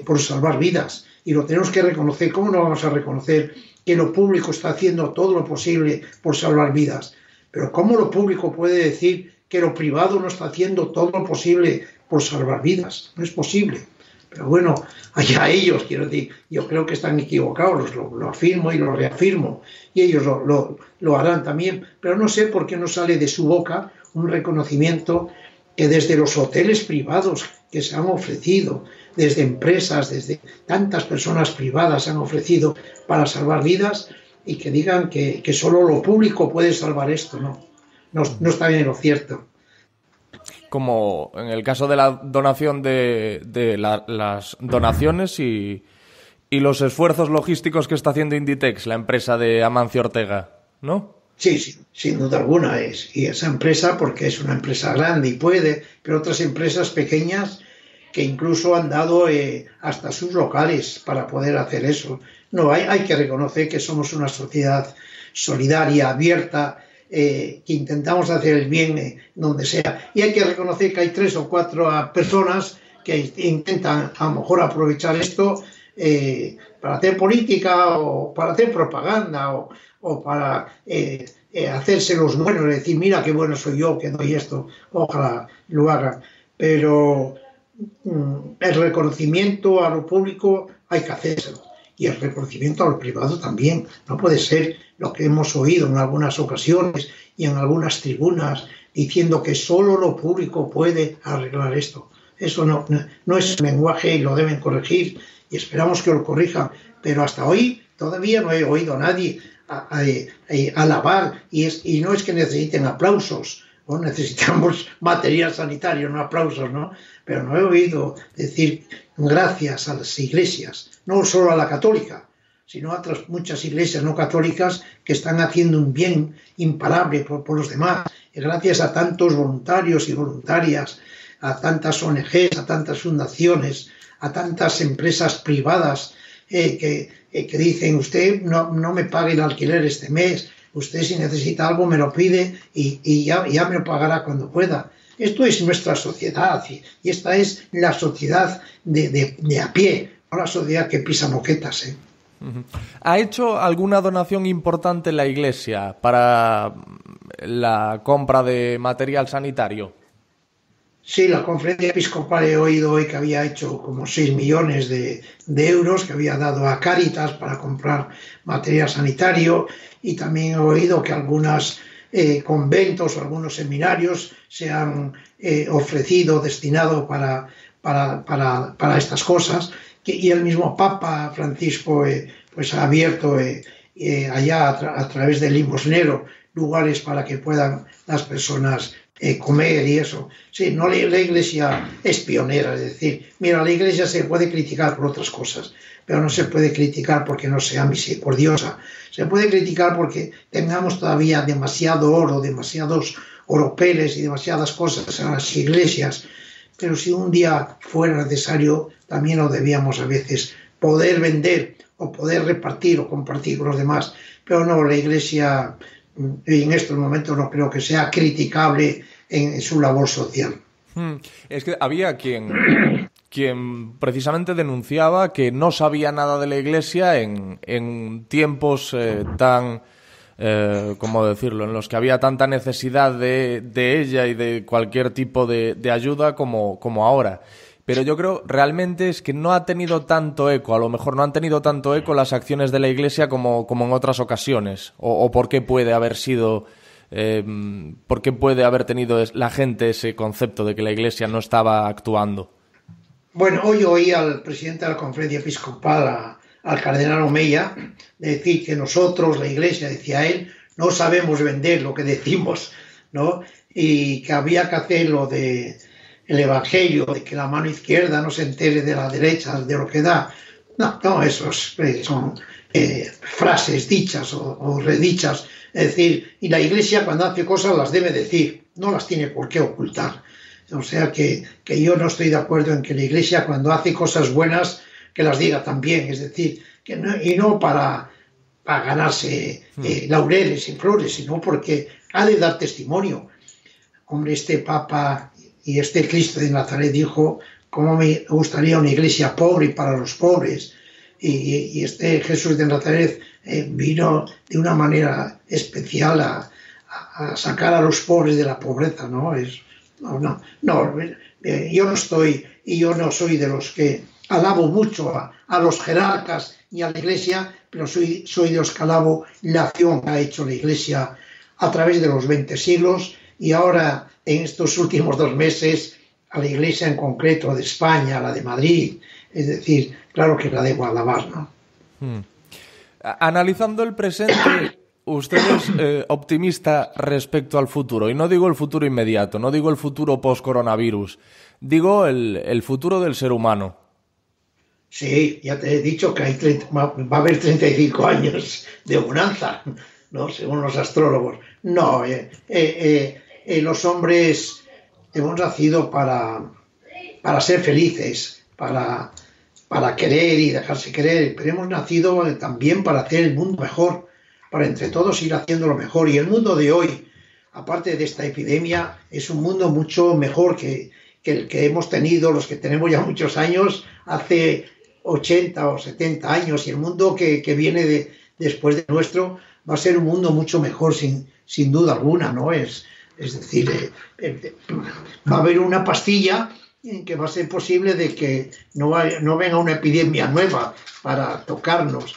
por salvar vidas. Y lo tenemos que reconocer. ¿Cómo no vamos a reconocer que lo público está haciendo todo lo posible por salvar vidas? Pero ¿cómo lo público puede decir que lo privado no está haciendo todo lo posible por salvar vidas? No es posible. Pero bueno, allá ellos, quiero decir, yo creo que están equivocados, lo afirmo y lo reafirmo, y ellos lo harán también, pero no sé por qué no sale de su boca un reconocimiento que desde los hoteles privados que se han ofrecido, desde empresas, desde tantas personas privadas se han ofrecido para salvar vidas, y que digan que solo lo público puede salvar esto. No está bien lo cierto. Como en el caso de la donación las donaciones y los esfuerzos logísticos que está haciendo Inditex, la empresa de Amancio Ortega, ¿no? Sí, sin duda alguna es. Y esa empresa, porque es una empresa grande y puede, pero otras empresas pequeñas que incluso han dado hasta sus locales para poder hacer eso. No, hay que reconocer que somos una sociedad solidaria, abierta, que intentamos hacer el bien donde sea. Y hay que reconocer que hay 3 o 4 personas que intentan a lo mejor aprovechar esto para hacer política o para hacer propaganda o para hacerse los buenos, decir, mira qué bueno soy yo que doy esto, ojalá lo hagan. Pero el reconocimiento a lo público hay que hacérselo. Y el reconocimiento a lo privado también. No puede ser lo que hemos oído en algunas ocasiones y en algunas tribunas diciendo que solo lo público puede arreglar esto. Eso no es lenguaje y lo deben corregir y esperamos que lo corrijan. Pero hasta hoy todavía no he oído a nadie alabar y no es que necesiten aplausos. O necesitamos material sanitario, no aplausos, ¿no? Pero no he oído decir gracias a las iglesias, no solo a la católica, sino a otras muchas iglesias no católicas que están haciendo un bien imparable por los demás. Y gracias a tantos voluntarios y voluntarias, a tantas ONGs, a tantas fundaciones, a tantas empresas privadas que dicen, usted no me pague el alquiler este mes, usted si necesita algo me lo pide y ya me lo pagará cuando pueda. Esto es nuestra sociedad y esta es la sociedad de a pie, no la sociedad que pisa moquetas. ¿Ha hecho alguna donación importante la Iglesia para la compra de material sanitario? Sí, la conferencia episcopal he oído hoy que había hecho como 6 millones de euros que había dado a Cáritas para comprar material sanitario, y también he oído que algunos conventos o algunos seminarios se han ofrecido, destinado para estas cosas, y el mismo Papa Francisco pues ha abierto allá a través del limosnero lugares para que puedan las personas comer y eso. Sí, no, la Iglesia es pionera, es decir, mira, la Iglesia se puede criticar por otras cosas, pero no se puede criticar porque no sea misericordiosa. Se puede criticar porque tengamos todavía demasiado oro, demasiados oropeles y demasiadas cosas en las iglesias, pero si un día fuera necesario, también lo debíamos a veces poder vender o poder repartir o compartir con los demás. Pero no, la Iglesia en estos momentos no creo que sea criticable en su labor social. Es que había quien precisamente denunciaba que no sabía nada de la Iglesia en tiempos tan, ¿cómo decirlo?, en los que había tanta necesidad de ella y de cualquier tipo de ayuda como ahora. Pero yo creo realmente es que no ha tenido tanto eco, a lo mejor no han tenido tanto eco las acciones de la Iglesia como en otras ocasiones. O por qué puede haber sido, por qué puede haber tenido la gente ese concepto de que la Iglesia no estaba actuando. Bueno, hoy oí al presidente de la Conferencia Episcopal, al cardenal Omeya, decir que nosotros, la Iglesia, decía él, no sabemos vender lo que decimos, ¿no? Y que había que hacer lo de el Evangelio, de que la mano izquierda no se entere de la derecha de lo que da. No, eso son frases dichas o redichas. Es decir, y la Iglesia cuando hace cosas las debe decir, no las tiene por qué ocultar. O sea que yo no estoy de acuerdo en que la Iglesia cuando hace cosas buenas que las diga también, es decir, que no, y no para ganarse laureles y flores, sino porque ha de dar testimonio. Hombre, este Papa y este Cristo de Nazaret dijo cómo me gustaría una iglesia pobre y para los pobres, y este Jesús de Nazaret vino de una manera especial a sacar a los pobres de la pobreza, ¿no? Yo no soy de los que alabo mucho a los jerarcas ni a la Iglesia, pero soy de los que alabo la acción que ha hecho la Iglesia a través de los 20 siglos y ahora en estos últimos 2 meses a la Iglesia en concreto de España, la de Madrid, es decir, claro que la debo alabar, ¿no? Analizando el presente, usted es optimista respecto al futuro, y no digo el futuro inmediato, no digo el futuro post-coronavirus, digo el futuro del ser humano. Sí, ya te he dicho que va a haber 35 años de bonanza, ¿no? Según los astrólogos. No, los hombres hemos nacido para ser felices, para querer y dejarse querer, pero hemos nacido también para hacer el mundo mejor, para entre todos ir haciéndolo mejor. Y el mundo de hoy, aparte de esta epidemia, es un mundo mucho mejor que el que hemos tenido, los que tenemos ya muchos años, hace 80 o 70 años, y el mundo que viene después de nuestro va a ser un mundo mucho mejor sin duda alguna, ¿no? Es decir, va a haber una pastilla en que va a ser posible de que no venga una epidemia nueva para tocarnos.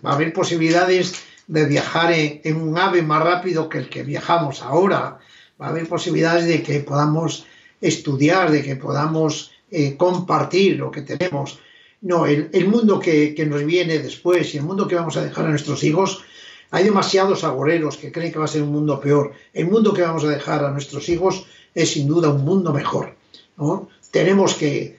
Va a haber posibilidades de viajar en un ave más rápido que el que viajamos ahora. Va a haber posibilidades de que podamos estudiar, de que podamos compartir lo que tenemos. No, el mundo que nos viene después y el mundo que vamos a dejar a nuestros hijos, hay demasiados agoreros que creen que va a ser un mundo peor. El mundo que vamos a dejar a nuestros hijos es sin duda un mundo mejor, ¿no? Tenemos que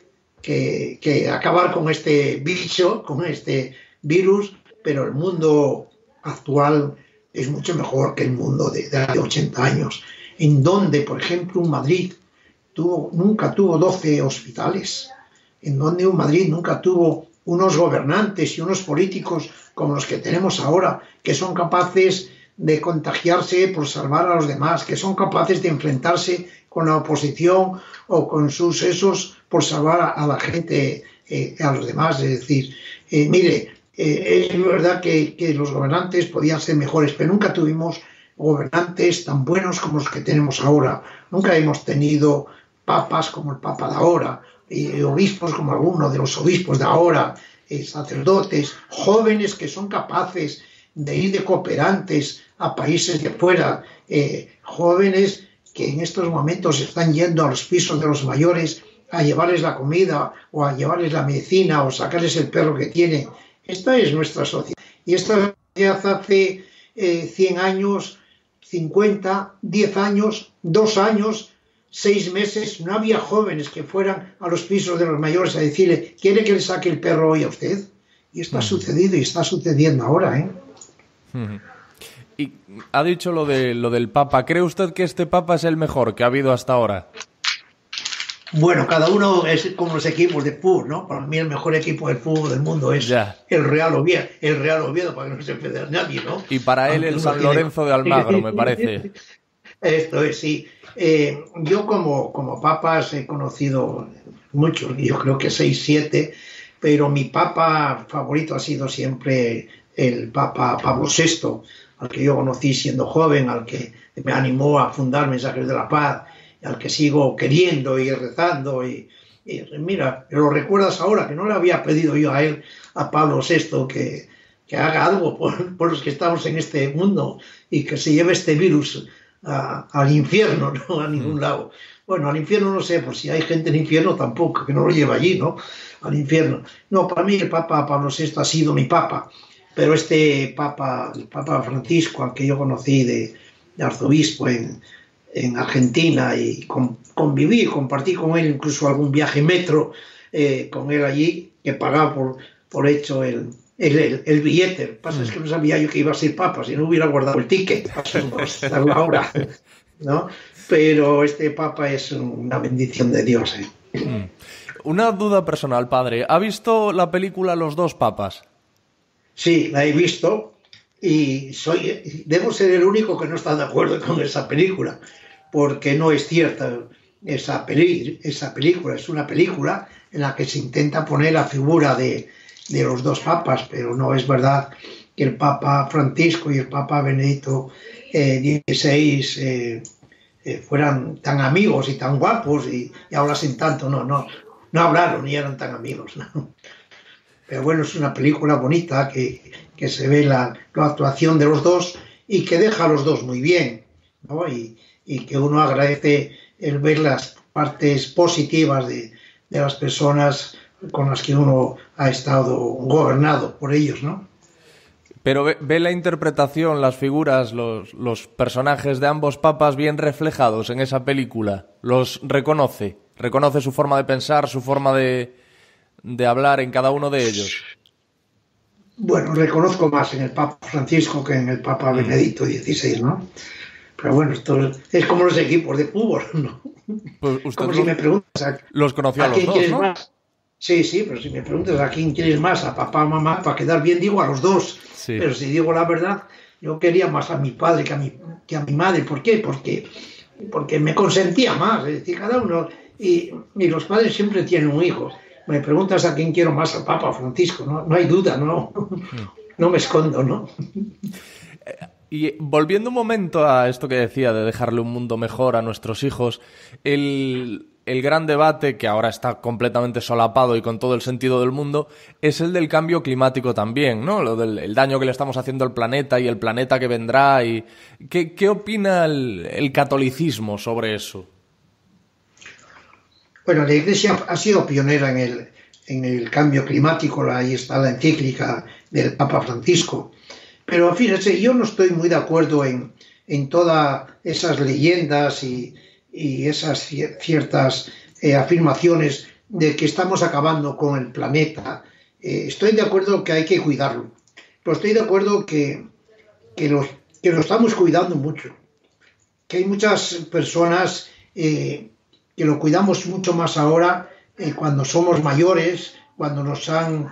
acabar con este bicho, con este virus, pero el mundo actual es mucho mejor que el mundo de 80 años, en donde, por ejemplo, Madrid nunca tuvo 12 hospitales, en donde Madrid nunca tuvo unos gobernantes y unos políticos como los que tenemos ahora, que son capaces de contagiarse por salvar a los demás, que son capaces de enfrentarse con la oposición o con sus esos por salvar a la gente, a los demás. Es decir, mire, es verdad que los gobernantes podían ser mejores, pero nunca tuvimos gobernantes tan buenos como los que tenemos ahora. Nunca hemos tenido papas como el papa de ahora, obispos como algunos de los obispos de ahora, sacerdotes, jóvenes que son capaces de ir de cooperantes a países de fuera, jóvenes que en estos momentos están yendo a los pisos de los mayores a llevarles la comida o a llevarles la medicina o sacarles el perro que tiene. Esta es nuestra sociedad. Y esta sociedad hace 100 años, 50, 10 años, 2 años, 6 meses, no había jóvenes que fueran a los pisos de los mayores a decirle, ¿quiere que le saque el perro hoy a usted? Y esto ha sucedido y está sucediendo ahora, ¿eh? Y ha dicho lo del Papa. ¿Cree usted que este Papa es el mejor que ha habido hasta ahora? Bueno, cada uno es como los equipos de fútbol, ¿no? Para mí el mejor equipo de fútbol del mundo es el Real Oviedo, para que no se pierda nadie, ¿no? Y para él el San Lorenzo de Almagro, me parece. Esto es, sí. Yo como papas he conocido muchos, yo creo que 6, 7, pero mi papa favorito ha sido siempre el Papa Pablo VI, al que yo conocí siendo joven, al que me animó a fundar Mensajeros de la Paz, al que sigo queriendo y rezando. Y mira, lo recuerdas ahora, que no le había pedido yo a él, a Pablo VI, que haga algo por los que estamos en este mundo y que se lleve este virus al infierno, no a ningún lado. Bueno, al infierno no sé, por si hay gente en el infierno tampoco, que no lo lleva allí, ¿no? Al infierno. No, para mí el Papa Pablo VI ha sido mi papa, pero el Papa Francisco, al que yo conocí de arzobispo en Argentina y conviví, compartí con él incluso algún viaje en metro con él allí, que pagaba por hecho el el billete. Lo que pasa es que no sabía yo que iba a ser papa, si no hubiera guardado el ticket para la hora, ¿no? Pero este papa es una bendición de Dios, ¿eh? Una duda personal, padre. ¿Ha visto la película Los dos papas? Sí, la he visto y debo ser el único que no está de acuerdo con esa película, porque no es cierta esa película. Es una película en la que se intenta poner la figura de los dos papas, pero no es verdad que el Papa Francisco y el Papa Benedicto XVI fueran tan amigos y tan guapos y hablasen tanto. No hablaron y eran tan amigos, ¿no? Pero bueno, es una película bonita que se ve la actuación de los dos y que deja a los dos muy bien, ¿no? Y que uno agradece el ver las partes positivas de las personas con las que uno ha estado gobernado por ellos, ¿no? Pero ve la interpretación, las figuras, los personajes de ambos papas bien reflejados en esa película. Los reconoce su forma de pensar, su forma de hablar en cada uno de ellos. Bueno, reconozco más en el Papa Francisco que en el Papa Benedicto XVI, ¿no? Pero bueno, esto es como los equipos de fútbol, ¿no? Pues usted como si me preguntas los conoció a los quién dos, quieres ¿no? más. Sí, pero si me preguntas a quién quieres más, a papá o mamá, para quedar bien digo a los dos. Sí. Pero si digo la verdad, yo quería más a mi padre que a mi madre. ¿Por qué? Porque me consentía más. Es decir, cada uno... Y los padres siempre tienen un hijo. Me preguntas a quién quiero más, al Papa Francisco. No hay duda, no me escondo, ¿no? Y volviendo un momento a esto que decía de dejarle un mundo mejor a nuestros hijos, el gran debate, que ahora está completamente solapado y con todo el sentido del mundo, es el del cambio climático también, ¿no? Lo del el daño que le estamos haciendo al planeta y el planeta que vendrá. Y ¿Qué opina el catolicismo sobre eso? Bueno, la Iglesia ha sido pionera en el cambio climático. Ahí está la encíclica del Papa Francisco. Pero fíjese, yo no estoy muy de acuerdo en todas esas leyendas y esas ciertas afirmaciones de que estamos acabando con el planeta. Estoy de acuerdo que hay que cuidarlo, pero estoy de acuerdo que lo estamos cuidando mucho, que hay muchas personas que lo cuidamos mucho más ahora cuando somos mayores, cuando nos han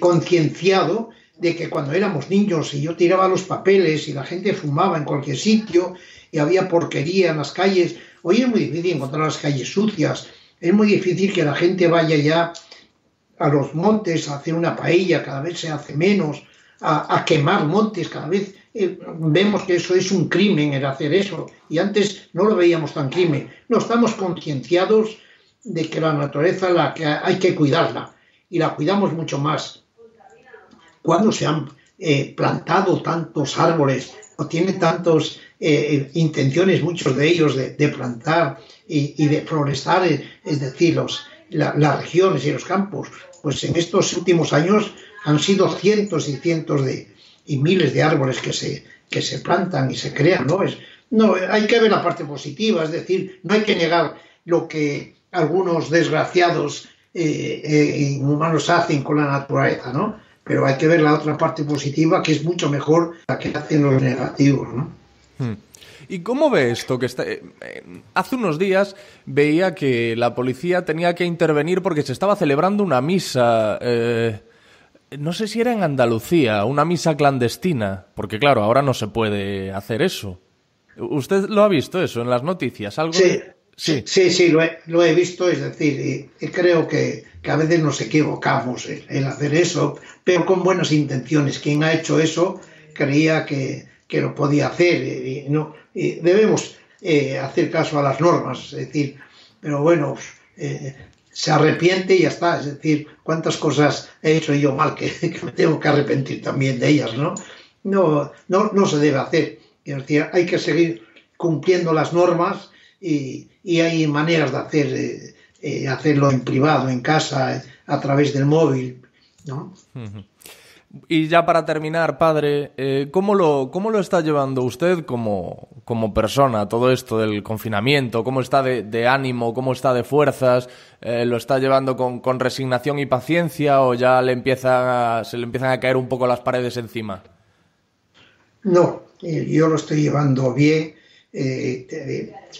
concienciado de que cuando éramos niños y yo tiraba los papeles y la gente fumaba en cualquier sitio y había porquería en las calles. Hoy es muy difícil encontrar las calles sucias, es muy difícil que la gente vaya ya a los montes a hacer una paella, cada vez se hace menos, a quemar montes, cada vez vemos que eso es un crimen el hacer eso, y antes no lo veíamos tan crimen. No, estamos concienciados de que la naturaleza que hay que cuidarla, y la cuidamos mucho más. Cuando se han plantado tantos árboles, o tienen tantas intenciones, muchos de ellos, de plantar y de florestar, es decir, las regiones y los campos, pues en estos últimos años han sido cientos y cientos y miles de árboles que se plantan y se crean, ¿no? No, hay que ver la parte positiva, es decir, no hay que negar lo que algunos desgraciados inhumanos hacen con la naturaleza, ¿no? Pero hay que ver la otra parte positiva, que es mucho mejor la que hacen los negativos, ¿no? ¿Y cómo ve esto? Que hace unos días veía que la policía tenía que intervenir porque se estaba celebrando una misa, no sé si era en Andalucía, una misa clandestina, porque claro, ahora no se puede hacer eso. ¿Usted lo ha visto eso en las noticias? ¿Algo? Sí, lo he visto, es decir, y creo que a veces nos equivocamos en hacer eso, pero con buenas intenciones. Quien ha hecho eso creía que lo podía hacer, y debemos hacer caso a las normas, es decir, pero bueno, se arrepiente y ya está, es decir, cuántas cosas he hecho yo mal que me tengo que arrepentir también de ellas, ¿no? No se debe hacer, es decir, hay que seguir cumpliendo las normas y hay maneras de hacerlo en privado, en casa, a través del móvil, ¿no? Y ya para terminar, padre, ¿cómo lo está llevando usted como persona todo esto del confinamiento? ¿Cómo está de ánimo? ¿Cómo está de fuerzas? ¿Lo está llevando con resignación y paciencia o ya se le empiezan a caer un poco las paredes encima? No, yo lo estoy llevando bien.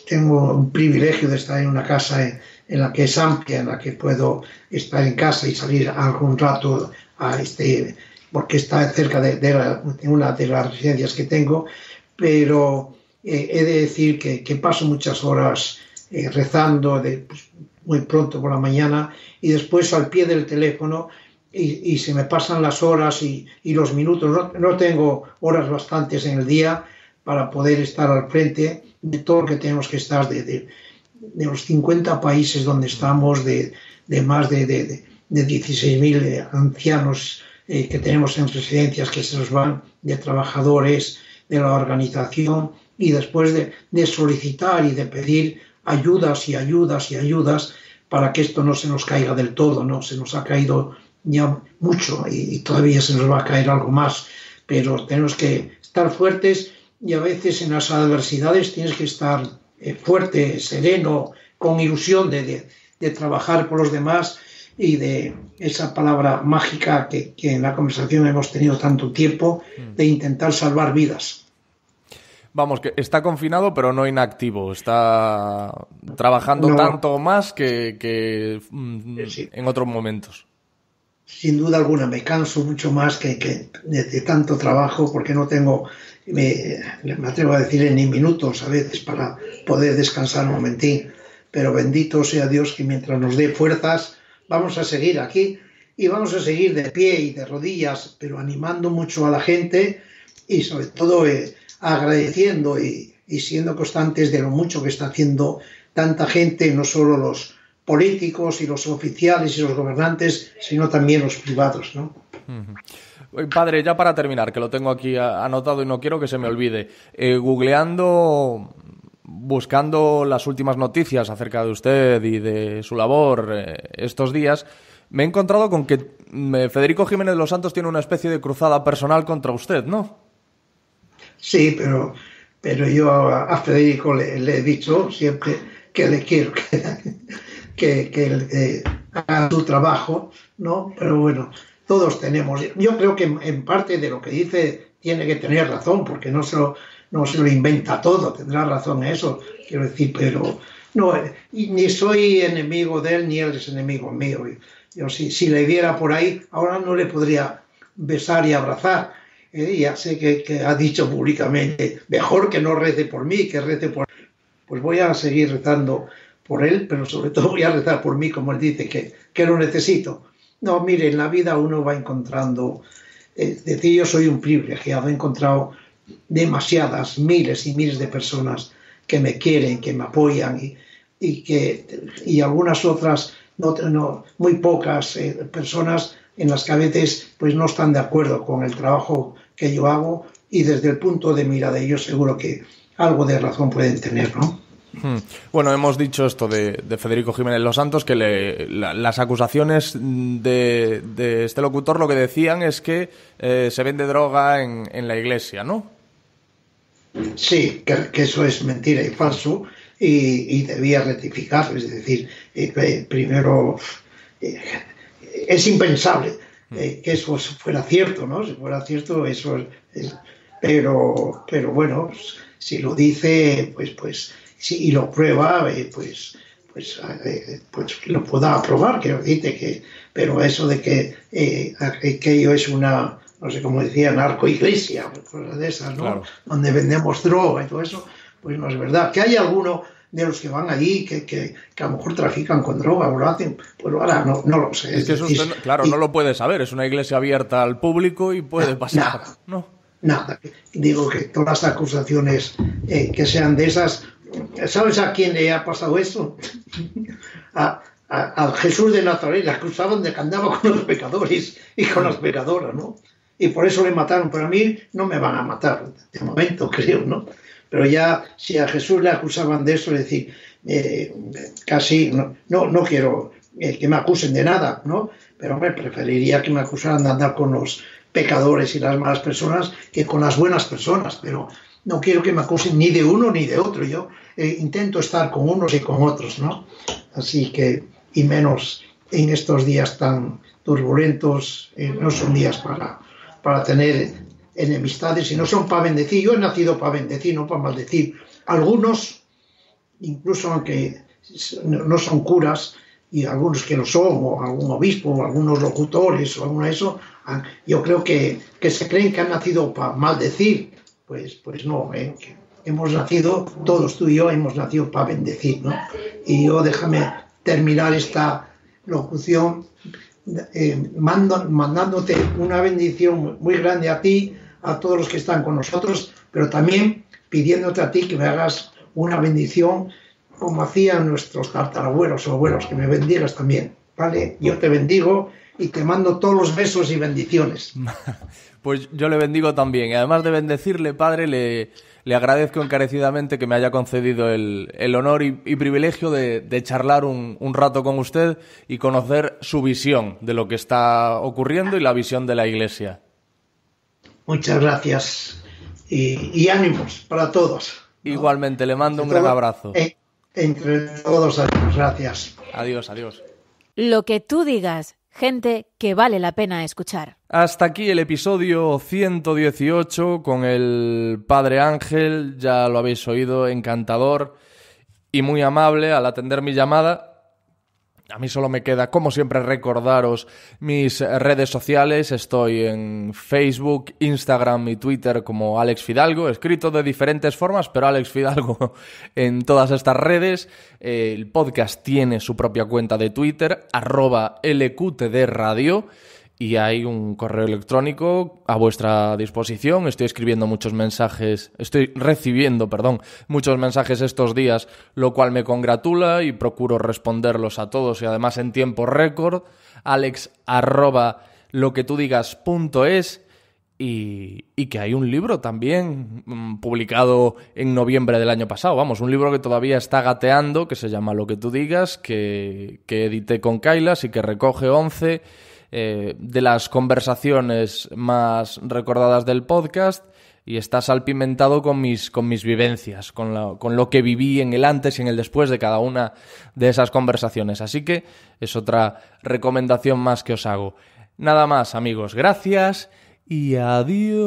Tengo un privilegio de estar en una casa en la que es amplia, en la que puedo estar en casa y salir algún rato porque está cerca de una de las residencias que tengo, pero he de decir que paso muchas horas rezando muy pronto por la mañana y después al pie del teléfono y se me pasan las horas y los minutos. No tengo horas bastantes en el día para poder estar al frente de todo lo que tenemos que estar, de los 50 países donde estamos, de más de 16.000 ancianos que tenemos en residencias que se nos van, de trabajadores de la organización, y después de solicitar y de pedir ayudas y ayudas y ayudas para que esto no se nos caiga del todo, ¿no? Se nos ha caído ya mucho y todavía se nos va a caer algo más, pero tenemos que estar fuertes y a veces en las adversidades tienes que estar fuerte, sereno, con ilusión de trabajar por los demás y de esa palabra mágica que en la conversación hemos tenido tanto tiempo, de intentar salvar vidas. Vamos, que está confinado pero no inactivo, está trabajando tanto más que sí, en otros momentos. Sin duda alguna, me canso mucho más que de tanto trabajo, porque no tengo, me atrevo a decir, ni minutos a veces para poder descansar un momentín, pero bendito sea Dios que mientras nos dé fuerzas vamos a seguir aquí y vamos a seguir de pie y de rodillas, pero animando mucho a la gente y sobre todo agradeciendo y siendo constantes de lo mucho que está haciendo tanta gente, no solo los políticos y los oficiales y los gobernantes, sino también los privados, ¿no? Padre, ya para terminar, que lo tengo aquí anotado y no quiero que se me olvide, googleando, buscando las últimas noticias acerca de usted y de su labor estos días, me he encontrado con que Federico Jiménez de los Santos tiene una especie de cruzada personal contra usted, ¿no? Sí, pero yo a Federico le he dicho siempre que le quiero que haga su trabajo, ¿no? Pero bueno, todos tenemos. Yo creo que en parte de lo que dice tiene que tener razón, porque no se lo inventa todo, tendrá razón en eso, quiero decir, pero no, ni soy enemigo de él, ni él es enemigo mío. Yo si le viera por ahí, ahora no le podría besar y abrazar. Ya sé que ha dicho públicamente, mejor que no rece por mí, que rece por él. Pues voy a seguir rezando por él, pero sobre todo voy a rezar por mí, como él dice, que lo necesito. No, mire, en la vida uno va encontrando, decir yo soy un privilegiado, he encontrado demasiadas, miles y miles de personas que me quieren, que me apoyan y algunas otras, muy pocas personas en las que a veces pues no están de acuerdo con el trabajo que yo hago, y desde el punto de mira de ellos seguro que algo de razón pueden tener, ¿no? Bueno, hemos dicho esto de Federico Jiménez de los Santos, que las acusaciones de este locutor lo que decían es que se vende droga en la iglesia, ¿no? Sí, que eso es mentira y falso, y debía rectificar, es decir, primero es impensable que eso fuera cierto, ¿no? Si fuera cierto, eso es, pero bueno, si lo dice, pues sí, y lo prueba, pues lo pueda aprobar, que dice que, pero eso de que aquello es una, no sé cómo decía, narcoiglesia, cosas de esas, ¿no? Claro. Donde vendemos droga y todo eso, pues no es verdad. Que hay alguno de los que van allí que a lo mejor trafican con droga o lo hacen, pues ahora no lo sé. Es que eso usted, claro, no lo puede saber, es una iglesia abierta al público y puede pasar, ¿no? Nada, digo que todas las acusaciones que sean de esas. ¿Sabes a quién le ha pasado eso? A Jesús de Nazaret. Le acusaban de que andaba con los pecadores y con las pecadoras, ¿no? Y por eso le mataron. Pero a mí no me van a matar, de momento, creo, ¿no? Pero ya, si a Jesús le acusaban de eso, es decir, casi no quiero que me acusen de nada, ¿no? Pero hombre, preferiría que me acusaran de andar con los pecadores y las malas personas que con las buenas personas, pero no quiero que me acusen ni de uno ni de otro. Yo intento estar con unos y con otros, ¿no? Así que, y menos en estos días tan turbulentos, no son días para tener enemistades, sino son para bendecir. Yo he nacido para bendecir, no para maldecir. Algunos, incluso aunque no son curas, y algunos que lo son, o algún obispo, o algunos locutores, o alguno de eso, yo creo que se creen que han nacido para maldecir. Pues no, que hemos nacido, todos tú y yo hemos nacido para bendecir, ¿no? Y yo déjame terminar esta locución mandándote una bendición muy grande a ti, a todos los que están con nosotros, pero también pidiéndote a ti que me hagas una bendición como hacían nuestros tatarabuelos o abuelos, que me bendigas también, ¿vale? Yo te bendigo y te mando todos los besos y bendiciones. Pues yo le bendigo también. Y además de bendecirle, padre, le agradezco encarecidamente que me haya concedido el honor y privilegio de charlar un rato con usted y conocer su visión de lo que está ocurriendo y la visión de la Iglesia. Muchas gracias y ánimos para todos, ¿no? Igualmente, le mando un gran abrazo. Entre todos, adiós. Gracias. Adiós, adiós. Lo que tú digas, gente que vale la pena escuchar. Hasta aquí el episodio 118 con el Padre Ángel, ya lo habéis oído, encantador y muy amable al atender mi llamada. A mí solo me queda, como siempre, recordaros mis redes sociales. Estoy en Facebook, Instagram y Twitter como Alex Fidalgo, escrito de diferentes formas, pero Alex Fidalgo en todas estas redes. El podcast tiene su propia cuenta de Twitter, @LQTDRadio. Y hay un correo electrónico a vuestra disposición. Estoy recibiendo muchos mensajes estos días, lo cual me congratula y procuro responderlos a todos y además en tiempo récord. alex@loquetudigas.es y que hay un libro también publicado en noviembre del año pasado. Vamos, un libro que todavía está gateando, que se llama Lo que tú digas, que edité con Kailas y que recoge 11 de las conversaciones más recordadas del podcast y está salpimentado con mis vivencias, con lo que viví en el antes y en el después de cada una de esas conversaciones. Así que es otra recomendación más que os hago. Nada más, amigos. Gracias y adiós.